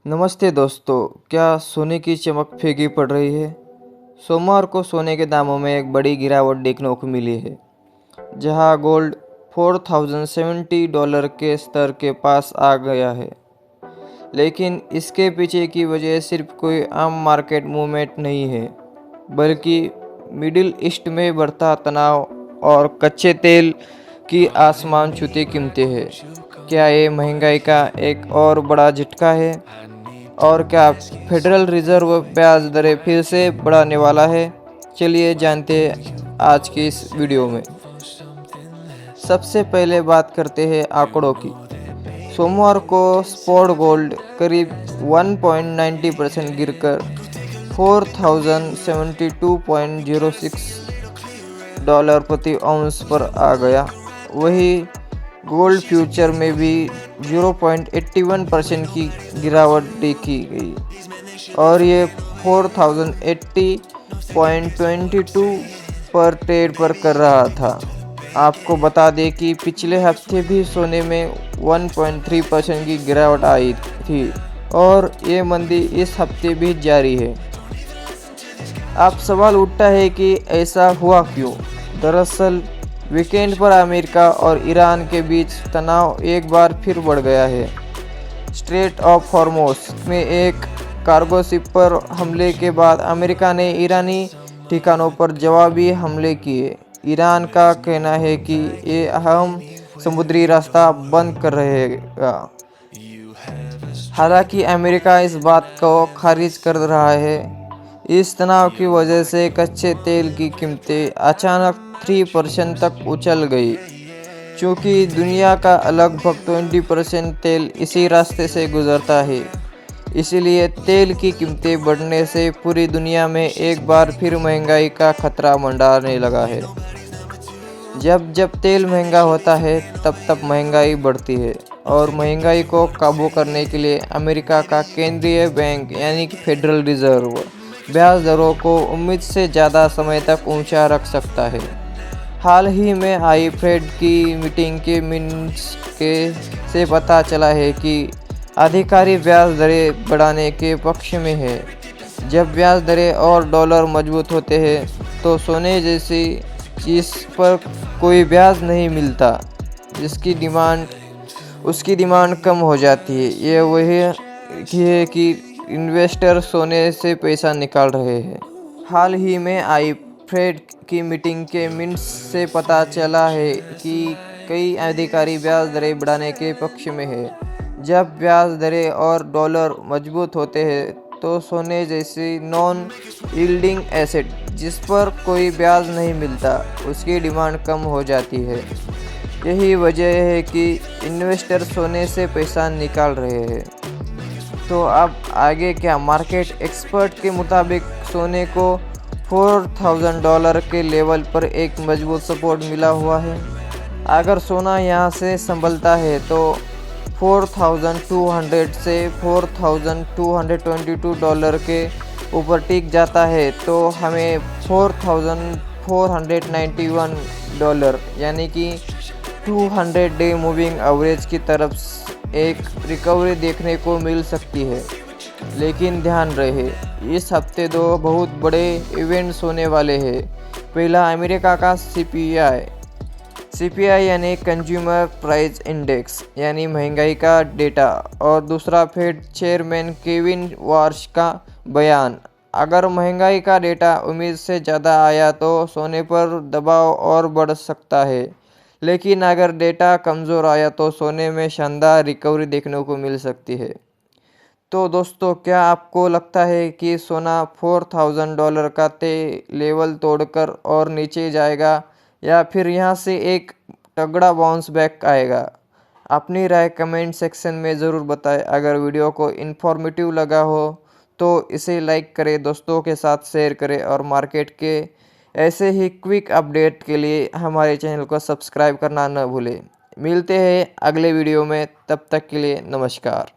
नमस्ते दोस्तों, क्या सोने की चमक फीकी पड़ रही है? सोमवार को सोने के दामों में एक बड़ी गिरावट देखने को मिली है, जहां गोल्ड $4070 के स्तर के पास आ गया है। लेकिन इसके पीछे की वजह सिर्फ कोई आम मार्केट मूवमेंट नहीं है, बल्कि मिडिल ईस्ट में बढ़ता तनाव और कच्चे तेल की आसमान छूती कीमतें हैं। क्या ये महंगाई का एक और बड़ा झटका है? और क्या फेडरल रिजर्व ब्याज दरें फिर से बढ़ाने वाला है? चलिए जानते हैं आज की इस वीडियो में। सबसे पहले बात करते हैं आंकड़ों की। सोमवार को स्पॉट गोल्ड करीब 1.90% गिरकर $4072.06 प्रति औंस पर आ गया। वहीं गोल्ड फ्यूचर में भी 0.81% की गिरावट देखी गई और ये 4080.22 पर ट्रेड पर कर रहा था। आपको बता दें कि पिछले हफ्ते भी सोने में 1.3% की गिरावट आई थी और ये मंदी इस हफ्ते भी जारी है। अब सवाल उठता है कि ऐसा हुआ क्यों? दरअसल वीकेंड पर अमेरिका और ईरान के बीच तनाव एक बार फिर बढ़ गया है। स्ट्रेट ऑफ हॉर्मुज़ में एक कार्गो शिप पर हमले के बाद अमेरिका ने ईरानी ठिकानों पर जवाबी हमले किए। ईरान का कहना है कि ये अहम समुद्री रास्ता बंद कर रहेगा। हालांकि अमेरिका इस बात को खारिज कर रहा है। इस तनाव की वजह से कच्चे तेल की कीमतें अचानक 3% तक उछल गई। चूँकि दुनिया का लगभग 20% तेल इसी रास्ते से गुजरता है, इसलिए तेल की कीमतें बढ़ने से पूरी दुनिया में एक बार फिर महंगाई का खतरा मंडराने लगा है। जब जब तेल महंगा होता है तब महंगाई बढ़ती है और महंगाई को काबू करने के लिए अमेरिका का केंद्रीय बैंक यानी कि फेडरल रिजर्व ब्याज दरों को उम्मीद से ज़्यादा समय तक ऊंचा रख सकता है। हाल ही में आई फेड की मीटिंग के मिनट्स से पता चला है कि अधिकारी ब्याज दरें बढ़ाने के पक्ष में है। जब ब्याज दरें और डॉलर मजबूत होते हैं तो सोने जैसी चीज़ पर कोई ब्याज नहीं मिलता, उसकी डिमांड कम हो जाती है। ये वही है कि इन्वेस्टर सोने से पैसा निकाल रहे हैं। हाल ही में आई फेड की मीटिंग के मिनट्स से पता चला है कि कई अधिकारी ब्याज दरें बढ़ाने के पक्ष में है। जब ब्याज दरें और डॉलर मजबूत होते हैं तो सोने जैसी नॉन यील्डिंग एसेट जिस पर कोई ब्याज नहीं मिलता, उसकी डिमांड कम हो जाती है। यही वजह है कि इन्वेस्टर सोने से पैसा निकाल रहे हैं। तो अब आगे क्या? मार्केट एक्सपर्ट के मुताबिक सोने को $4000 के लेवल पर एक मजबूत सपोर्ट मिला हुआ है। अगर सोना यहां से संभलता है तो 4200 से $4222 के ऊपर टिक जाता है तो हमें $4491 यानी कि 200 डे मूविंग एवरेज की तरफ एक रिकवरी देखने को मिल सकती है। लेकिन ध्यान रहे, इस हफ्ते दो बहुत बड़े इवेंट्स होने वाले हैं। पहला अमेरिका का सीपीआई यानी कंज्यूमर प्राइस इंडेक्स यानी महंगाई का डेटा, और दूसरा फेड चेयरमैन केविन वार्श का बयान। अगर महंगाई का डेटा उम्मीद से ज़्यादा आया तो सोने पर दबाव और बढ़ सकता है, लेकिन अगर डेटा कमज़ोर आया तो सोने में शानदार रिकवरी देखने को मिल सकती है। तो दोस्तों, क्या आपको लगता है कि सोना $4000 का लेवल तोड़कर और नीचे जाएगा या फिर यहां से एक तगड़ा बाउंस बैक आएगा? अपनी राय कमेंट सेक्शन में ज़रूर बताएं। अगर वीडियो को इन्फॉर्मेटिव लगा हो तो इसे लाइक करें, दोस्तों के साथ शेयर करें और मार्केट के ऐसे ही क्विक अपडेट के लिए हमारे चैनल को सब्सक्राइब करना न भूलें। मिलते हैं अगले वीडियो में, तब तक के लिए नमस्कार।